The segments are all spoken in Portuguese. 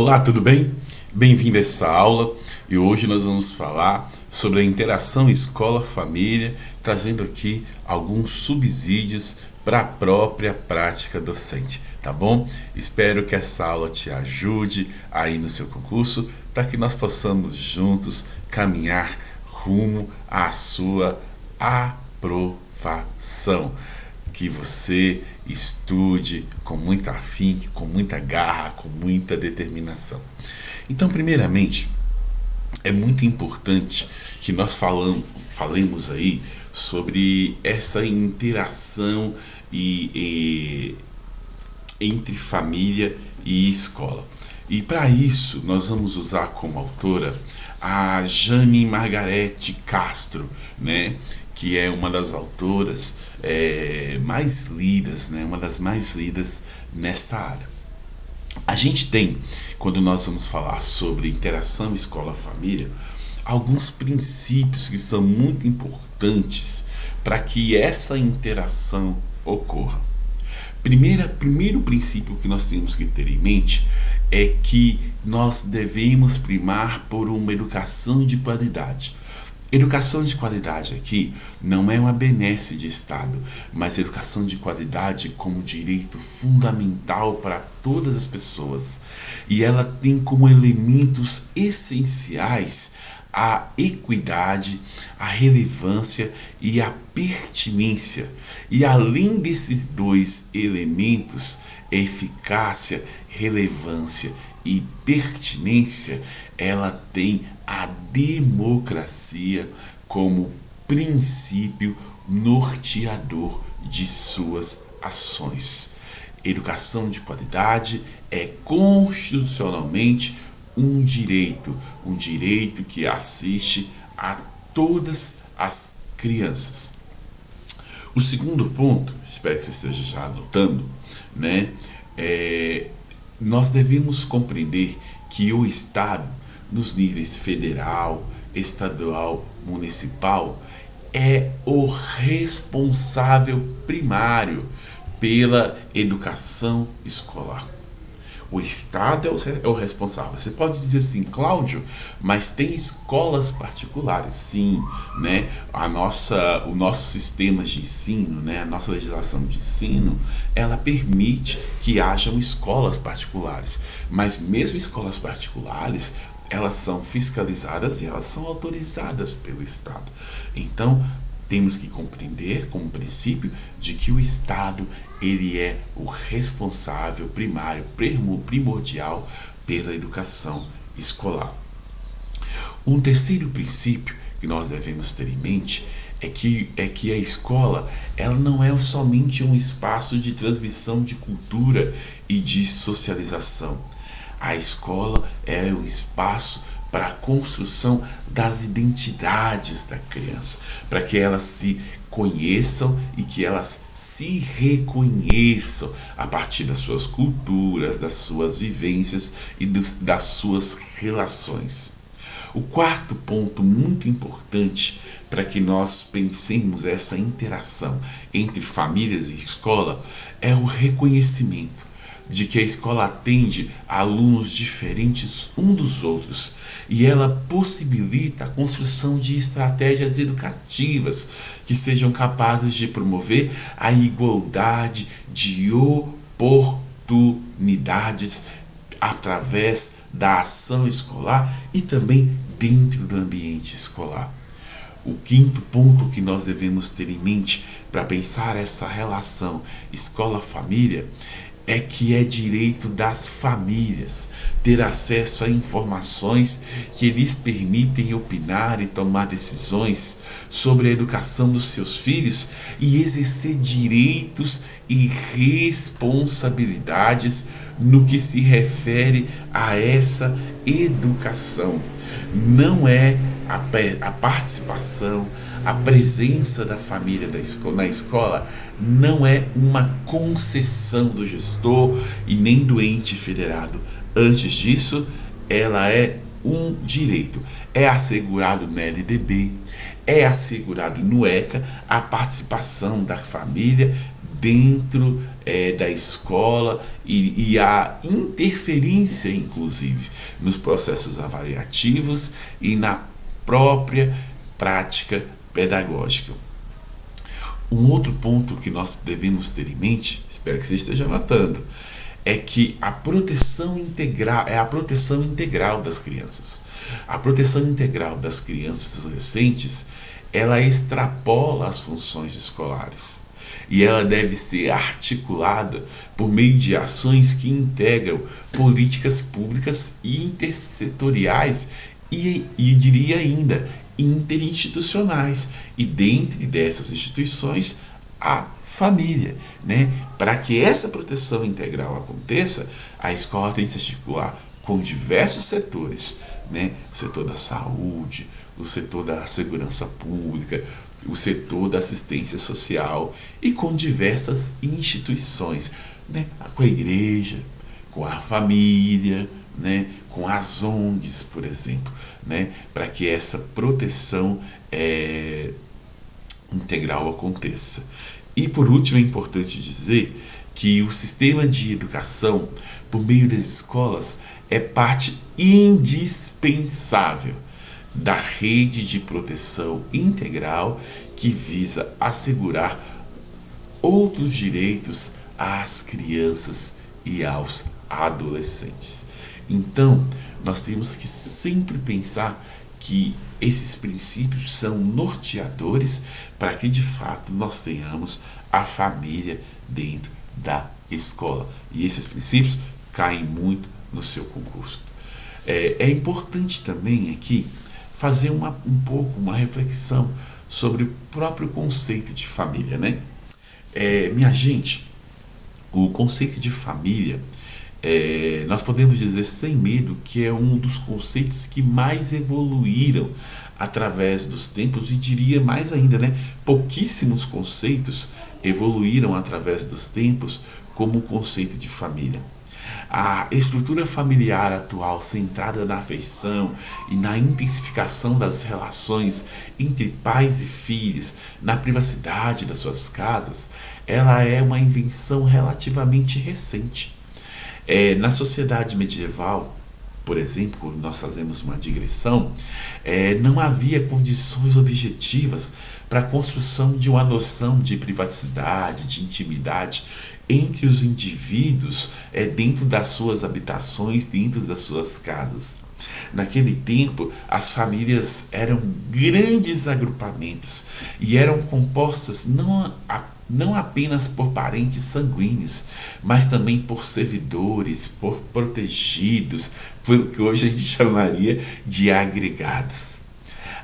Olá, tudo bem? Bem-vindo a essa aula e hoje nós vamos falar sobre a interação escola-família, trazendo aqui alguns subsídios para a própria prática docente, tá bom? Espero que essa aula te ajude aí no seu concurso para que nós possamos juntos caminhar rumo à sua aprovação. Que você estude com muita afinco, com muita garra, com muita determinação. Então, primeiramente, é muito importante que nós falemos aí sobre essa interação entre família e escola. E para isso, nós vamos usar como autora a Jane Margarete Castro, né? Que é uma das autoras mais lidas, né? Uma das mais lidas nessa área. A gente tem, quando nós vamos falar sobre interação escola-família, alguns princípios que são muito importantes para que essa interação ocorra. Primeiro princípio que nós temos que ter em mente é que nós devemos primar por uma educação de qualidade. Educação de qualidade aqui não é uma benesse de Estado, mas educação de qualidade como direito fundamental para todas as pessoas. E ela tem como elementos essenciais a equidade, a relevância e a pertinência. E além desses dois elementos, eficácia, relevância e pertinência, ela tem a democracia como princípio norteador de suas ações. Educação de qualidade é constitucionalmente um direito que assiste a todas as crianças. O segundo ponto, espero que você esteja já anotando, né? Nós devemos compreender que o Estado, nos níveis federal, estadual, municipal, é o responsável primário pela educação escolar. O Estado é o responsável. Você pode dizer assim, Cláudio, mas tem escolas particulares. Sim, né? O nosso sistema de ensino, né? A nossa legislação de ensino, ela permite que hajam escolas particulares. Mas mesmo escolas particulares, elas são fiscalizadas e elas são autorizadas pelo Estado. Então, temos que compreender como princípio de que o Estado ele é o responsável primário, primordial pela educação escolar. Um terceiro princípio que nós devemos ter em mente é que a escola ela não é somente um espaço de transmissão de cultura e de socialização. A escola é um espaço para a construção das identidades da criança, para que elas se conheçam e que elas se reconheçam a partir das suas culturas, das suas vivências e das suas relações. O quarto ponto muito importante para que nós pensemos essa interação entre famílias e escola é o reconhecimento de que a escola atende a alunos diferentes um dos outros e ela possibilita a construção de estratégias educativas que sejam capazes de promover a igualdade de oportunidades através da ação escolar e também dentro do ambiente escolar. O quinto ponto que nós devemos ter em mente para pensar essa relação escola-família é que é direito das famílias ter acesso a informações que lhes permitem opinar e tomar decisões sobre a educação dos seus filhos e exercer direitos e responsabilidades no que se refere a essa educação. Não é a participação, a presença da família na escola não é uma concessão do gestor e nem do ente federado. Antes disso, ela é um direito. É assegurado na LDB, é assegurado no ECA a participação da família dentro da escola e a interferência, inclusive, nos processos avaliativos e na própria prática pedagógica. Um outro ponto que nós devemos ter em mente, espero que você esteja anotando, é que a proteção integral é a proteção integral das crianças. A proteção integral das crianças e adolescentes, ela extrapola as funções escolares e ela deve ser articulada por meio de ações que integram políticas públicas e intersetoriais e diria ainda interinstitucionais, e dentre dessas instituições a família, né? Para que essa proteção integral aconteça, a escola tem que se articular com diversos setores, né? O setor da saúde, o setor da segurança pública, o setor da assistência social e com diversas instituições, né? Com a igreja, com a família, né? Com as ONGs, por exemplo, né? Para que essa proteção integral aconteça. E por último, é importante dizer que o sistema de educação por meio das escolas é parte indispensável da rede de proteção integral que visa assegurar outros direitos às crianças e aos adolescentes. Então, nós temos que sempre pensar que esses princípios são norteadores para que de fato nós tenhamos a família dentro da escola. E esses princípios caem muito no seu concurso. É importante também aqui fazer uma reflexão sobre o próprio conceito de família, né? Minha gente, o conceito de família, nós podemos dizer sem medo que é um dos conceitos que mais evoluíram através dos tempos, e diria mais ainda, né? Pouquíssimos conceitos evoluíram através dos tempos como o conceito de família. A estrutura familiar atual, centrada na afeição e na intensificação das relações entre pais e filhos, na privacidade das suas casas, ela é uma invenção relativamente recente. Na sociedade medieval, por exemplo, quando nós fazemos uma digressão, não havia condições objetivas para a construção de uma noção de privacidade, de intimidade entre os indivíduos dentro das suas habitações, dentro das suas casas. Naquele tempo, as famílias eram grandes agrupamentos e eram compostas não apenas por parentes sanguíneos, mas também por servidores, por protegidos, pelo que hoje a gente chamaria de agregados.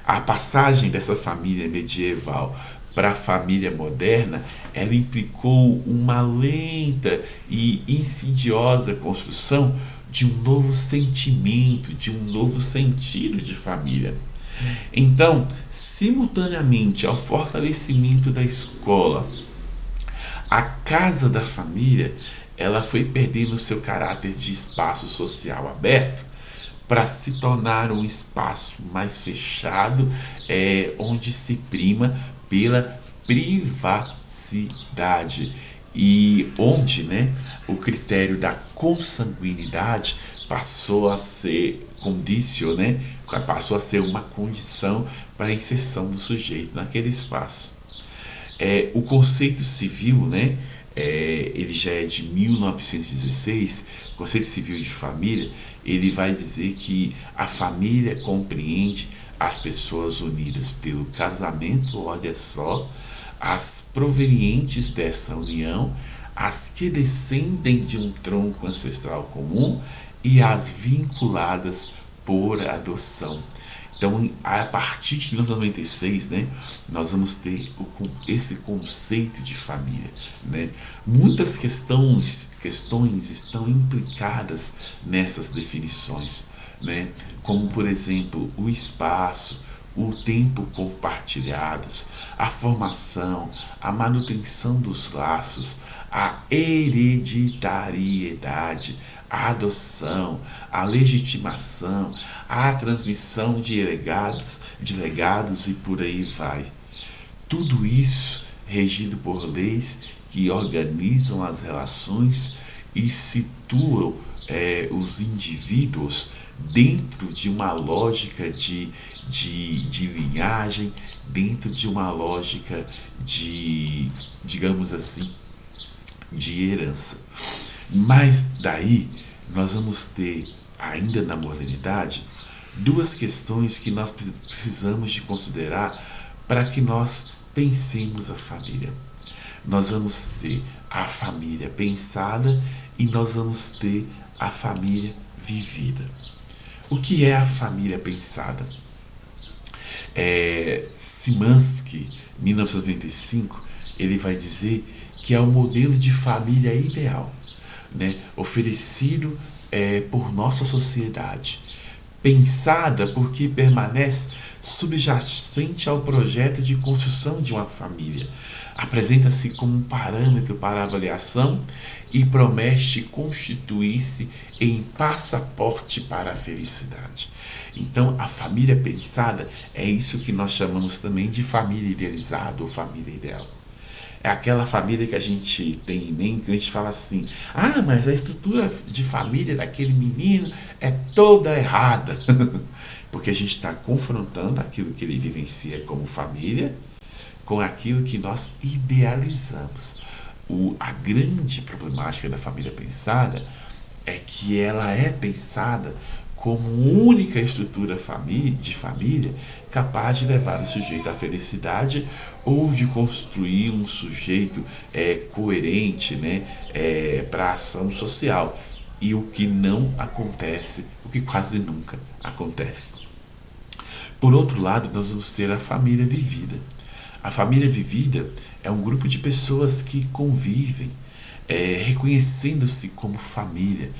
A passagem dessa família medieval para a família moderna, ela implicou uma lenta e insidiosa construção de um novo sentimento, de um novo sentido de família. Então, simultaneamente ao fortalecimento da escola, a casa da família, ela foi perdendo seu caráter de espaço social aberto para se tornar um espaço mais fechado, onde se prima pela privacidade e onde, né, o critério da consanguinidade passou a ser passou a ser uma condição para a inserção do sujeito naquele espaço. O conceito civil, né, ele já é de 1916, o conceito civil de família, ele vai dizer que a família compreende as pessoas unidas pelo casamento, olha só, as provenientes dessa união, as que descendem de um tronco ancestral comum e as vinculadas por adoção. Então, a partir de 1996, né, nós vamos ter esse conceito de família, né? Muitas questões estão implicadas nessas definições, né? Como, por exemplo, o espaço, o tempo compartilhados, a formação, a manutenção dos laços, a hereditariedade, a adoção, a legitimação, a transmissão de legados e por aí vai. Tudo isso regido por leis que organizam as relações e situam os indivíduos dentro de uma lógica de linhagem, dentro de uma lógica de, digamos assim, de herança. Mas daí nós vamos ter, ainda na modernidade, duas questões que nós precisamos de considerar para que nós pensemos a família. Nós vamos ter a família pensada e nós vamos ter a família vivida. O que é a família pensada? Szymanski, 1995, ele vai dizer que é o modelo de família ideal, né, oferecido por nossa sociedade, pensada porque permanece subjacente ao projeto de construção de uma família. Apresenta-se como um parâmetro para avaliação e promete constituir-se em passaporte para a felicidade. Então, a família pensada é isso que nós chamamos também de família idealizada ou família ideal. É aquela família que a gente tem em mente, a gente fala assim: ah, mas a estrutura de família daquele menino é toda errada. Porque a gente está confrontando aquilo que ele vivencia como família com aquilo que nós idealizamos. A grande problemática da família pensada é que ela é pensada como única estrutura de família capaz de levar o sujeito à felicidade ou de construir um sujeito coerente, né, para a ação social. E o que não acontece, o que quase nunca acontece. Por outro lado, nós vamos ter a família vivida. A família vivida é um grupo de pessoas que convivem, reconhecendo-se como família,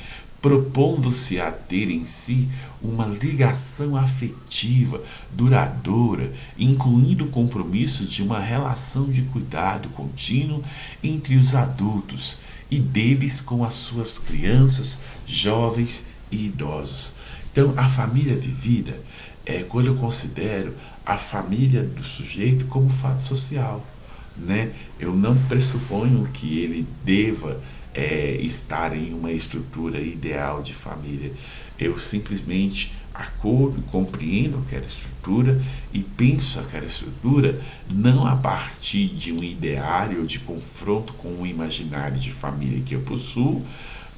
propondo-se a ter em si uma ligação afetiva, duradoura, incluindo o compromisso de uma relação de cuidado contínuo entre os adultos e deles com as suas crianças, jovens e idosos. Então, a família vivida é quando eu considero a família do sujeito como fato social, né? Eu não pressuponho que ele deva estar em uma estrutura ideal de família. Eu simplesmente acordo, compreendo aquela estrutura e penso aquela estrutura não a partir de um ideário ou de confronto com o imaginário de família que eu possuo,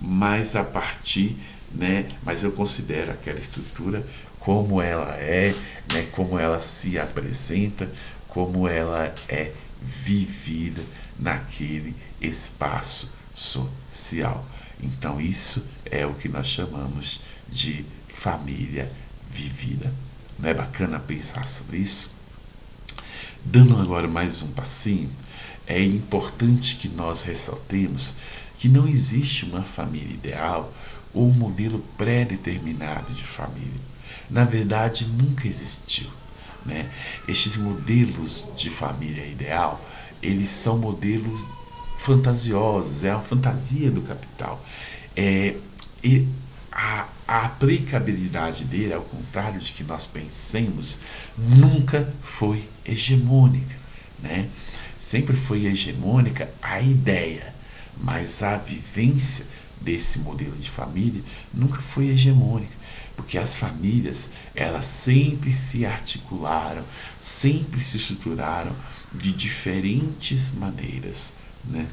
mas a partir, né, mas eu considero aquela estrutura como ela é, né, como ela se apresenta, como ela é vivida naquele espaço social. Então isso é o que nós chamamos de família vivida. Não é bacana pensar sobre isso? Dando agora mais um passinho, é importante que nós ressaltemos que não existe uma família ideal ou um modelo pré-determinado de família. Na verdade, nunca existiu, né? Estes modelos de família ideal, eles são modelos fantasiosos, é a fantasia do capital. E a aplicabilidade dele, ao contrário de que nós pensemos, nunca foi hegemônica, né? Sempre foi hegemônica a ideia, mas a vivência desse modelo de família nunca foi hegemônica, porque as famílias, elas sempre se articularam, sempre se estruturaram de diferentes maneiras, né?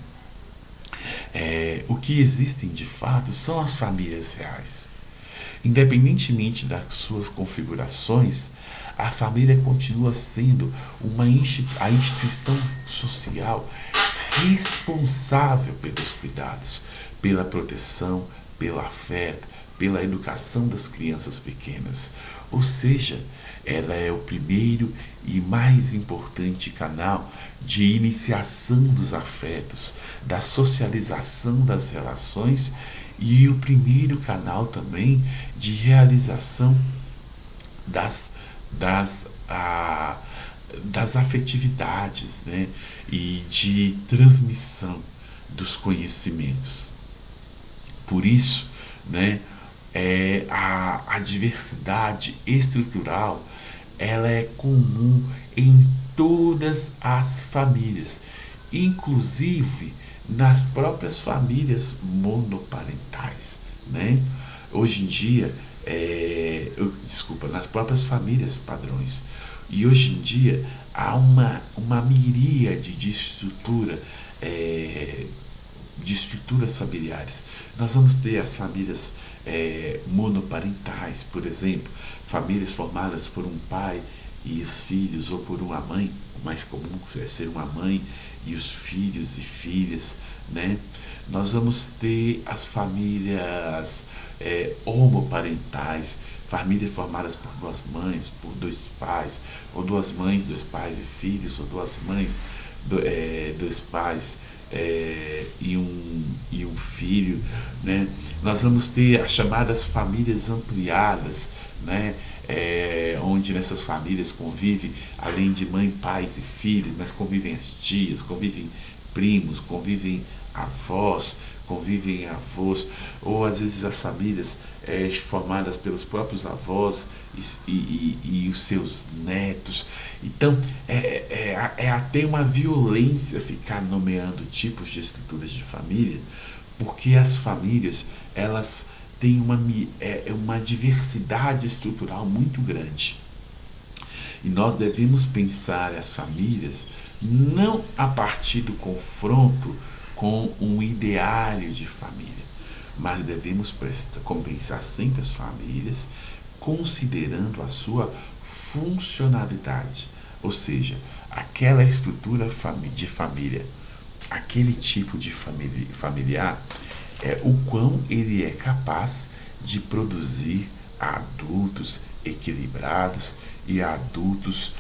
O que existem de fato são as famílias reais. Independentemente das suas configurações, a família continua sendo a instituição social responsável pelos cuidados, pela proteção, pelo afeto, pela educação das crianças pequenas. Ou seja, ela é o primeiro e mais importante canal de iniciação dos afetos, da socialização das relações e o primeiro canal também de realização das afetividades, né? E de transmissão dos conhecimentos. Por isso, né, a diversidade estrutural ela é comum em todas as famílias inclusive nas próprias famílias monoparentais, né? Hoje em dia, nas próprias famílias padrões. E hoje em dia há uma miríade de estruturas familiares. Nós vamos ter as famílias monoparentais, por exemplo, famílias formadas por um pai e os filhos, ou por uma mãe. O mais comum é ser uma mãe e os filhos e filhas, né? Nós vamos ter as famílias homoparentais, famílias formadas por duas mães, por dois pais, ou duas mães, dois pais e filhos, ou duas mães, dois pais e um filho, né? Nós vamos ter as chamadas famílias ampliadas, né? Onde nessas famílias convivem, além de mãe, pais e filhos, mas convivem as tias, convivem primos, convivem avós, convivem avós, ou às vezes as famílias formadas pelos próprios avós e os seus netos. Então, é até uma violência ficar nomeando tipos de estruturas de família, porque as famílias, elas têm uma diversidade estrutural muito grande. E nós devemos pensar as famílias não a partir do confronto com um ideário de família, mas devemos compensar sempre as famílias considerando a sua funcionalidade, ou seja, aquela estrutura de família, aquele tipo de familiar, o quão ele é capaz de produzir adultos equilibrados e adultos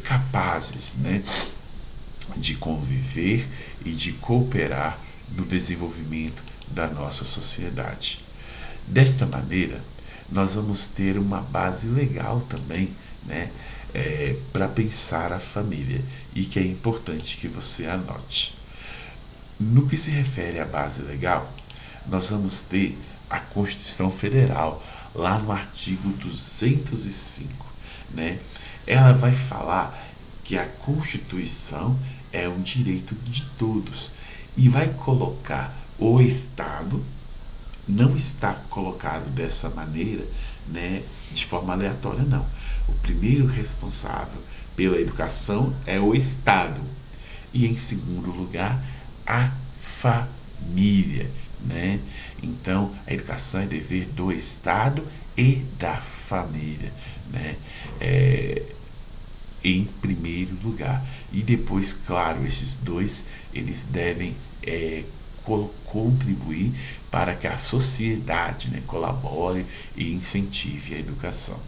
capazes, né, de conviver e de cooperar no desenvolvimento da nossa sociedade. Desta maneira, nós vamos ter uma base legal também, né, para pensar a família, e que é importante que você anote. No que se refere à base legal, nós vamos ter a Constituição Federal, lá no artigo 205, né? Ela vai falar que a Constituição é um direito de todos e vai colocar o Estado, não está colocado dessa maneira, né, de forma aleatória, não. O primeiro responsável pela educação é o Estado e, em segundo lugar, a família, né? Então, a educação é dever do Estado e da família, né? Em primeiro lugar. E depois, claro, esses dois, eles devem contribuir para que a sociedade, né, colabore e incentive a educação.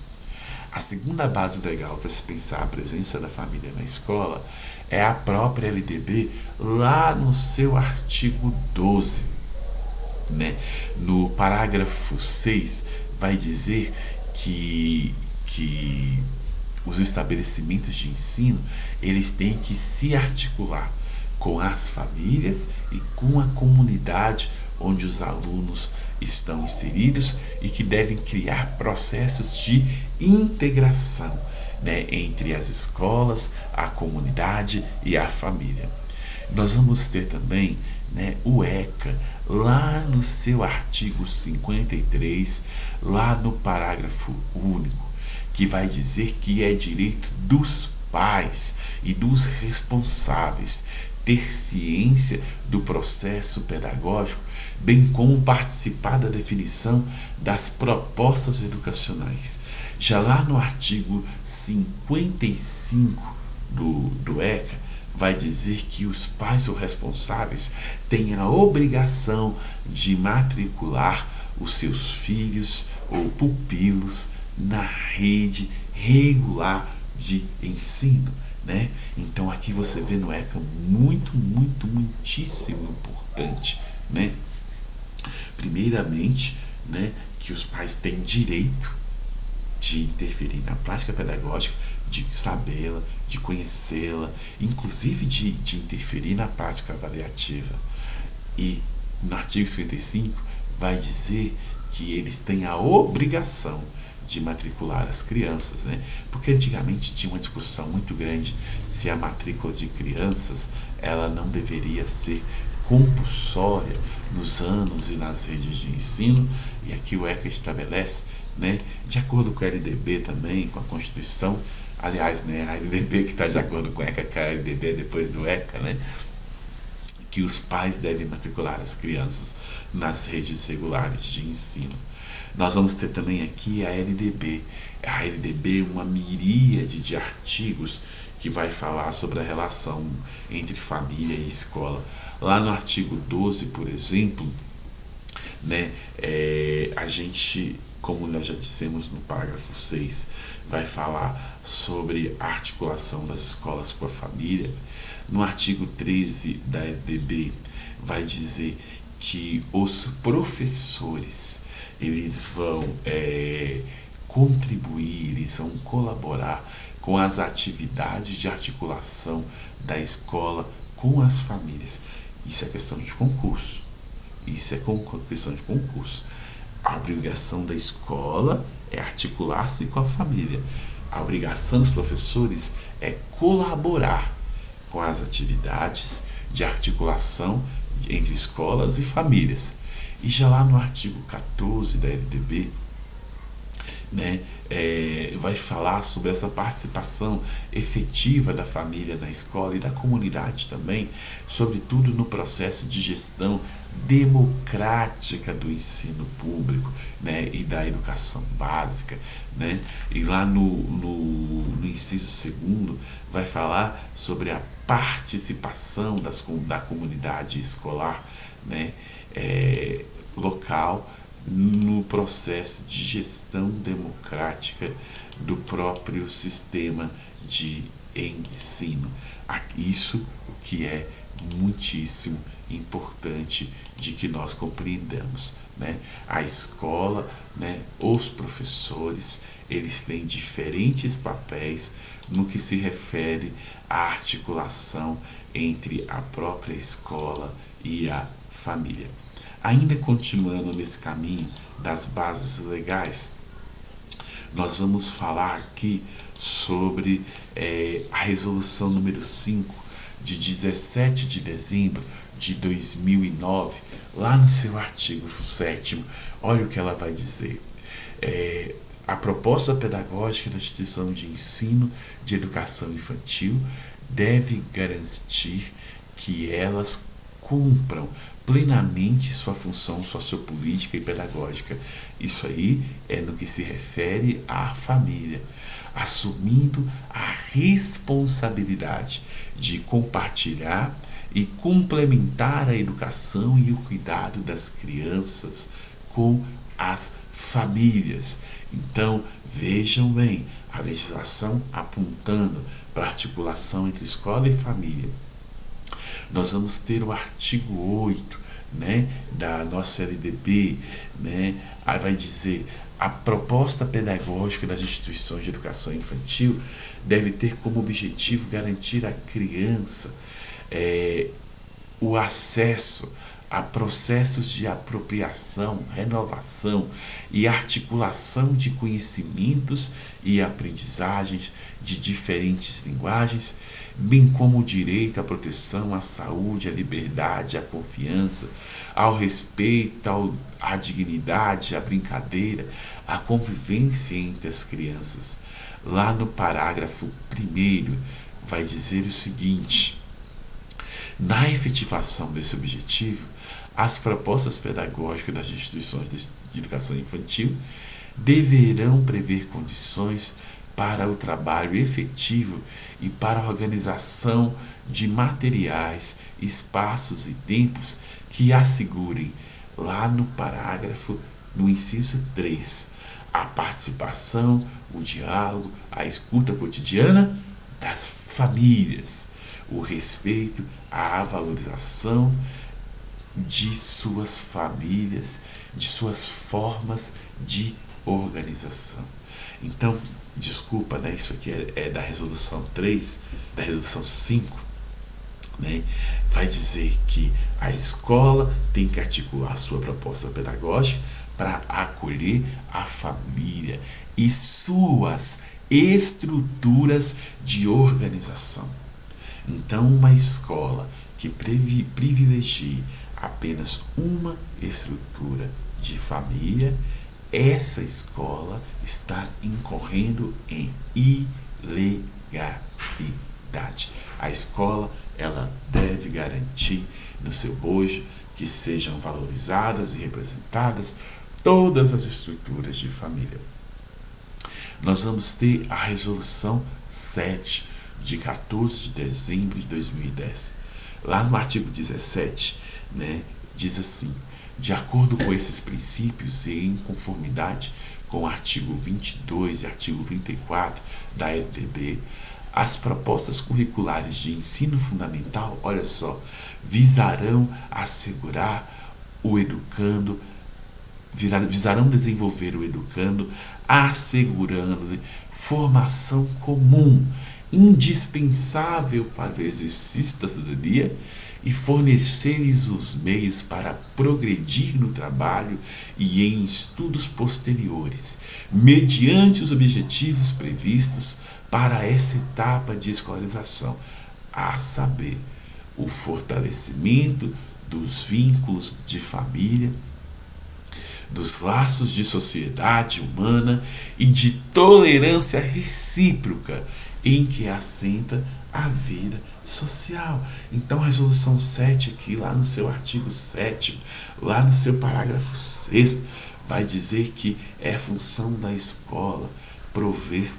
A segunda base legal para se pensar a presença da família na escola é a própria LDB, lá no seu artigo 12. Né? No parágrafo 6, vai dizer que os estabelecimentos de ensino, eles têm que se articular com as famílias e com a comunidade onde os alunos estão inseridos, e que devem criar processos de integração, né, entre as escolas, a comunidade e a família. Nós vamos ter também, né, o ECA, lá no seu artigo 53, lá no parágrafo único, que vai dizer que é direito dos pais e dos responsáveis ter ciência do processo pedagógico, bem como participar da definição das propostas educacionais. Já lá no artigo 55 do ECA, vai dizer que os pais ou responsáveis têm a obrigação de matricular os seus filhos ou pupilos na rede regular de ensino, né? Então aqui você vê no ECA muitíssimo importante, né? Primeiramente, né, que os pais têm direito de interferir na prática pedagógica, de sabê-la, de conhecê-la, inclusive de interferir na prática avaliativa. E no artigo 55 vai dizer que eles têm a obrigação de matricular as crianças, né? Porque antigamente tinha uma discussão muito grande se a matrícula de crianças ela não deveria ser compulsória nos anos e nas redes de ensino, e aqui o ECA estabelece, né, de acordo com a LDB também, com a Constituição, aliás, né, a LDB que está de acordo com o ECA, que a LDB é depois do ECA, né, que os pais devem matricular as crianças nas redes regulares de ensino. Nós vamos ter também aqui a LDB. A LDB é uma miríade de artigos que vai falar sobre a relação entre família e escola. Lá no artigo 12, por exemplo, né, a gente, como nós já dissemos no parágrafo 6, vai falar sobre a articulação das escolas com a família. No artigo 13 da LDB vai dizer que os professores eles vão contribuir, eles vão colaborar com as atividades de articulação da escola com as famílias. Isso é questão de concurso. Isso é questão de concurso. A obrigação da escola é articular-se com a família. A obrigação dos professores é colaborar com as atividades de articulação entre escolas e famílias. E já lá no artigo 14 da LDB, né, vai falar sobre essa participação efetiva da família na escola e da comunidade também, sobretudo no processo de gestão democrática do ensino público, né, e da educação básica, né. E lá no inciso 2º vai falar sobre a participação da comunidade escolar, né, local, no processo de gestão democrática do próprio sistema de ensino. Isso que é muitíssimo importante de que nós compreendamos, né? A escola, né, os professores, eles têm diferentes papéis no que se refere à articulação entre a própria escola e a família. Ainda continuando nesse caminho das bases legais, nós vamos falar aqui sobre a resolução número 5, de 17 de dezembro de 2009, lá no seu artigo 7º, olha o que ela vai dizer. A proposta pedagógica da instituição de ensino de educação infantil deve garantir que elas cumpram plenamente sua função sociopolítica e pedagógica. Isso aí é no que se refere à família, assumindo a responsabilidade de compartilhar e complementar a educação e o cuidado das crianças com as famílias. Então, vejam bem, a legislação apontando para a articulação entre escola e família. Nós vamos ter o artigo 8, né, da nossa LDB, né, aí vai dizer: a proposta pedagógica das instituições de educação infantil deve ter como objetivo garantir à criança o acesso a processos de apropriação, renovação e articulação de conhecimentos e aprendizagens de diferentes linguagens, bem como o direito à proteção, à saúde, à liberdade, à confiança, ao respeito, à dignidade, à brincadeira, à convivência entre as crianças. Lá no parágrafo 1º vai dizer o seguinte: na efetivação desse objetivo, as propostas pedagógicas das instituições de educação infantil deverão prever condições para o trabalho efetivo e para a organização de materiais, espaços e tempos que assegurem, lá no parágrafo, no inciso 3, a participação, o diálogo, a escuta cotidiana das famílias, o respeito à valorização de suas famílias, de suas formas de organização. Então, desculpa, né, isso aqui é da resolução 3, da resolução 5, né, vai dizer que a escola tem que articular sua proposta pedagógica para acolher a família e suas estruturas de organização. Então, uma escola que privilegie apenas uma estrutura de família, essa escola está incorrendo em ilegalidade. A escola, ela deve garantir no seu bojo que sejam valorizadas e representadas todas as estruturas de família. Nós vamos ter a resolução 7 de 14 de dezembro de 2010. Lá no artigo 17, né, diz assim: de acordo com esses princípios e em conformidade com o artigo 22 e artigo 34 da LDB, as propostas curriculares de ensino fundamental, olha só, visarão assegurar o educando, visarão desenvolver o educando, assegurando formação comum, indispensável para o exercício da cidadania e fornecer-lhes os meios para progredir no trabalho e em estudos posteriores, mediante os objetivos previstos para essa etapa de escolarização, a saber, o fortalecimento dos vínculos de família, dos laços de sociedade humana e de tolerância recíproca em que assenta a vida social. Então, a resolução 7 aqui, lá no seu artigo 7º, lá no seu parágrafo 6º, vai dizer que é função da escola prover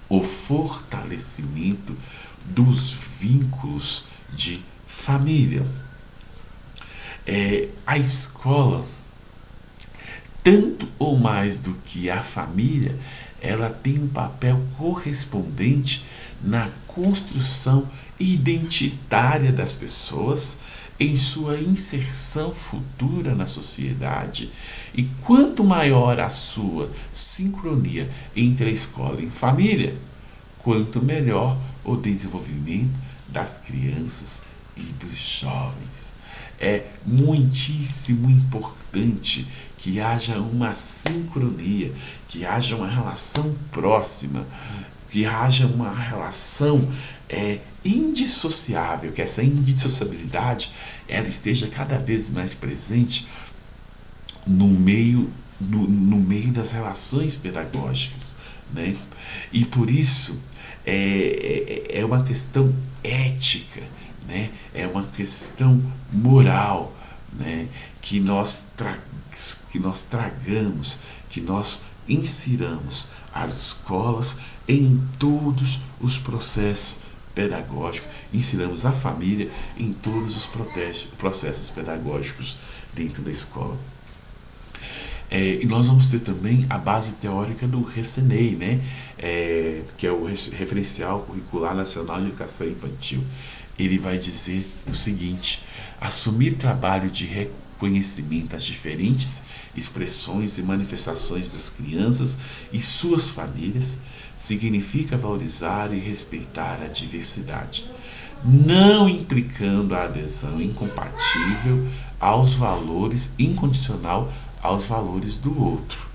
o fortalecimento dos vínculos de família. A escola, tanto ou mais do que a família, ela tem um papel correspondente na construção identitária das pessoas, em sua inserção futura na sociedade, e quanto maior a sua sincronia entre a escola e a família, quanto melhor o desenvolvimento das crianças e dos jovens. É muitíssimo importante que haja uma sincronia, que haja uma relação próxima, que haja uma relação indissociável, que essa indissociabilidade ela esteja cada vez mais presente no meio das relações pedagógicas, né? E por isso é uma questão ética, né? É uma questão moral, né? Que nós tragamos, que nós insiramos as escolas em todos os processos pedagógicos, insiramos a família em todos os processos pedagógicos dentro da escola. E nós vamos ter também a base teórica do RECENEI, né? Que é o Referencial Curricular Nacional de Educação Infantil. Ele vai dizer o seguinte: assumir trabalho de reconhecimento às diferentes expressões e manifestações das crianças e suas famílias significa valorizar e respeitar a diversidade, não implicando a adesão incompatível aos valores, incondicional aos valores do outro.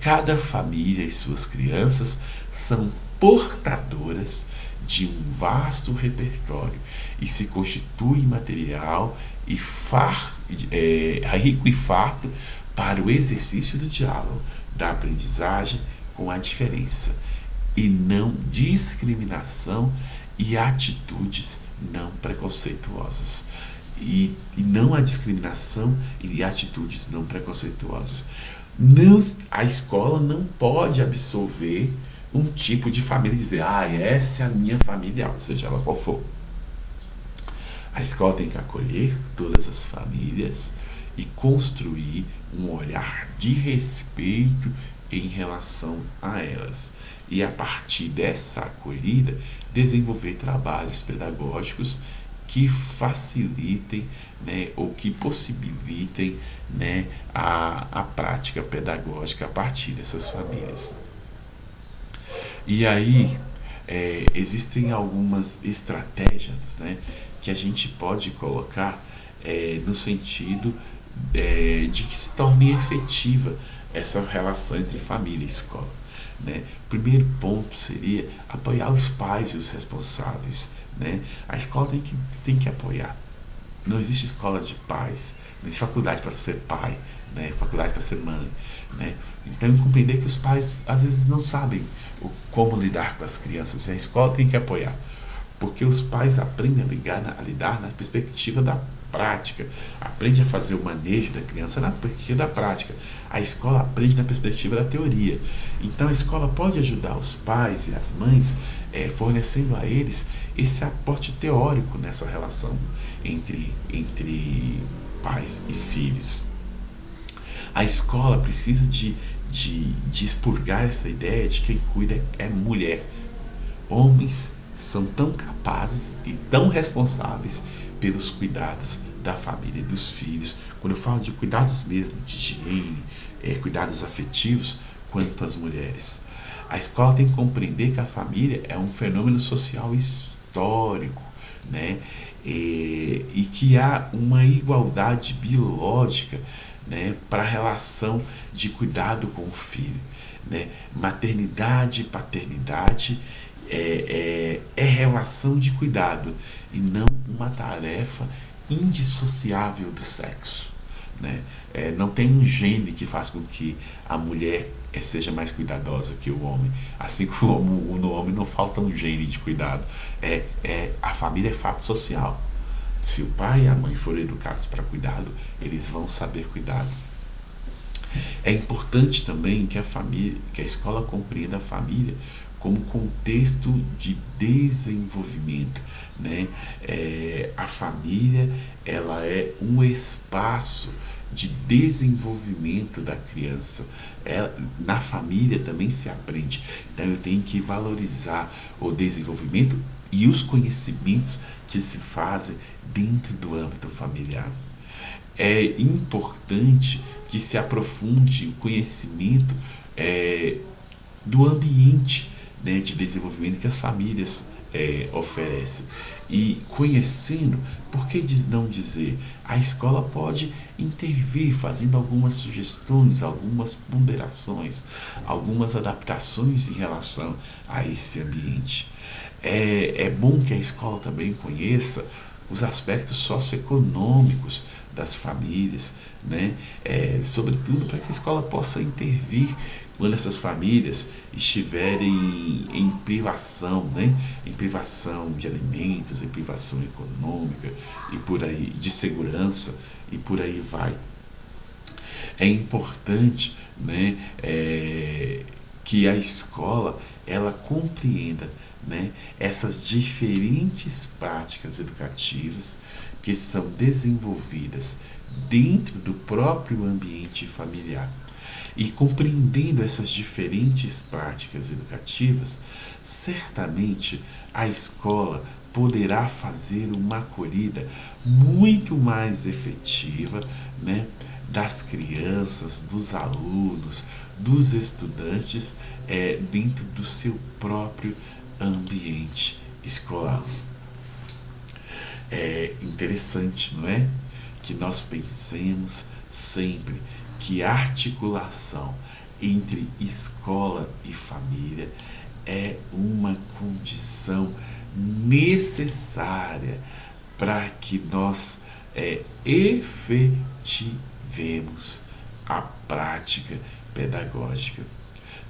Cada família e suas crianças são portadoras de um vasto repertório e se constitui material e rico e farto para o exercício do diálogo, da aprendizagem com a diferença, e não discriminação e atitudes não preconceituosas. E não há discriminação e atitudes não preconceituosas. A escola não pode absorver um tipo de família e dizer, essa é a minha família, seja ela qual for. A escola tem que acolher todas as famílias e construir um olhar de respeito em relação a elas. E a partir dessa acolhida, desenvolver trabalhos pedagógicos que facilitem, né, ou que possibilitem, né, a prática pedagógica a partir dessas famílias. E aí, existem algumas estratégias, né, que a gente pode colocar no sentido de que se torne efetiva essa relação entre família e escola, né? O primeiro ponto seria apoiar os pais e os responsáveis, né? A escola tem que apoiar. Não existe escola de pais, não existe faculdade para ser pai, né? Faculdade para ser mãe, né? Então, compreender que os pais às vezes não sabem como lidar com as crianças, e a escola tem que apoiar, porque os pais aprendem a lidar na perspectiva da prática, aprende a fazer o manejo da criança na perspectiva da prática. A escola aprende na perspectiva da teoria. Então a escola pode ajudar os pais e as mães, fornecendo a eles esse aporte teórico nessa relação entre pais e filhos. A escola precisa de expurgar essa ideia de que quem cuida é mulher. Homens são tão capazes e tão responsáveis pelos cuidados da família e dos filhos. Quando eu falo de cuidados mesmo, de higiene, cuidados afetivos, quanto as mulheres. A escola tem que compreender que a família é um fenômeno social histórico, né? E que há uma igualdade biológica, né, para a relação de cuidado com o filho, né? Maternidade e paternidade é relação de cuidado e não uma tarefa indissociável do sexo, né? Não tem um gene que faz com que a mulher seja mais cuidadosa que o homem, assim como no homem não falta um gene de cuidado. A família é fato social. Se o pai e a mãe forem educados para cuidado, eles vão saber cuidar. É importante também que a escola compreenda a família como contexto de desenvolvimento, né? A família, ela é um espaço de desenvolvimento da criança. Na família também se aprende. Então eu tenho que valorizar o desenvolvimento e os conhecimentos que se fazem dentro do âmbito familiar. É importante que se aprofunde o conhecimento do ambiente, né, de desenvolvimento que as famílias oferecem. E conhecendo, por que não dizer, a escola pode intervir fazendo algumas sugestões, algumas ponderações, algumas adaptações em relação a esse ambiente. É bom que a escola também conheça os aspectos socioeconômicos das famílias, né? Sobretudo para que a escola possa intervir quando essas famílias estiverem em privação, né? Em privação de alimentos, em privação econômica e por aí, de segurança e por aí vai. É importante, né, que a escola ela compreenda, né, essas diferentes práticas educativas que são desenvolvidas dentro do próprio ambiente familiar. E compreendendo essas diferentes práticas educativas, certamente a escola poderá fazer uma acolhida muito mais efetiva, né, das crianças, dos alunos, dos estudantes, dentro do seu próprio ambiente escolar. É interessante, não é? Que nós pensemos sempre que a articulação entre escola e família é uma condição necessária para que nós efetivemos a prática pedagógica,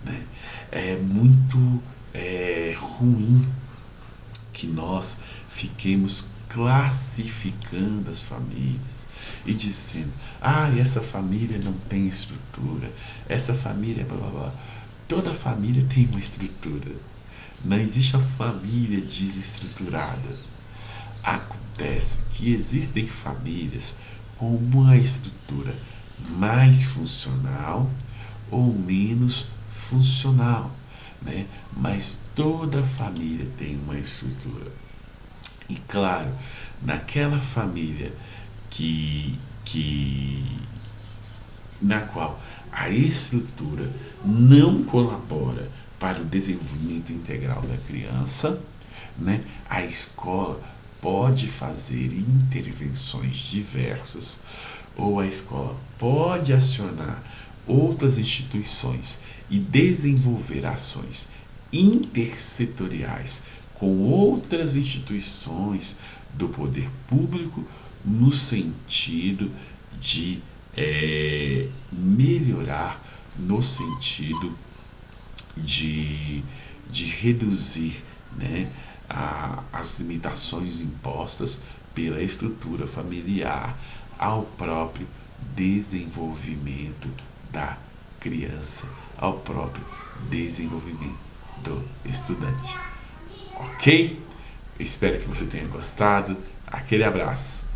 né? É muito ruim que nós fiquemos classificando as famílias e dizendo, essa família não tem estrutura, essa família blá blá blá. Toda família tem uma estrutura, não existe a família desestruturada. Acontece que existem famílias com uma estrutura mais funcional ou menos funcional, né? Mas toda família tem uma estrutura. E claro, naquela família na qual a estrutura não colabora para o desenvolvimento integral da criança, né, a escola pode fazer intervenções diversas ou a escola pode acionar outras instituições e desenvolver ações intersetoriais com outras instituições do poder público no sentido de melhorar, no sentido de reduzir, né, as limitações impostas pela estrutura familiar ao próprio desenvolvimento da criança, ao próprio desenvolvimento do estudante. Ok? Espero que você tenha gostado. Aquele abraço.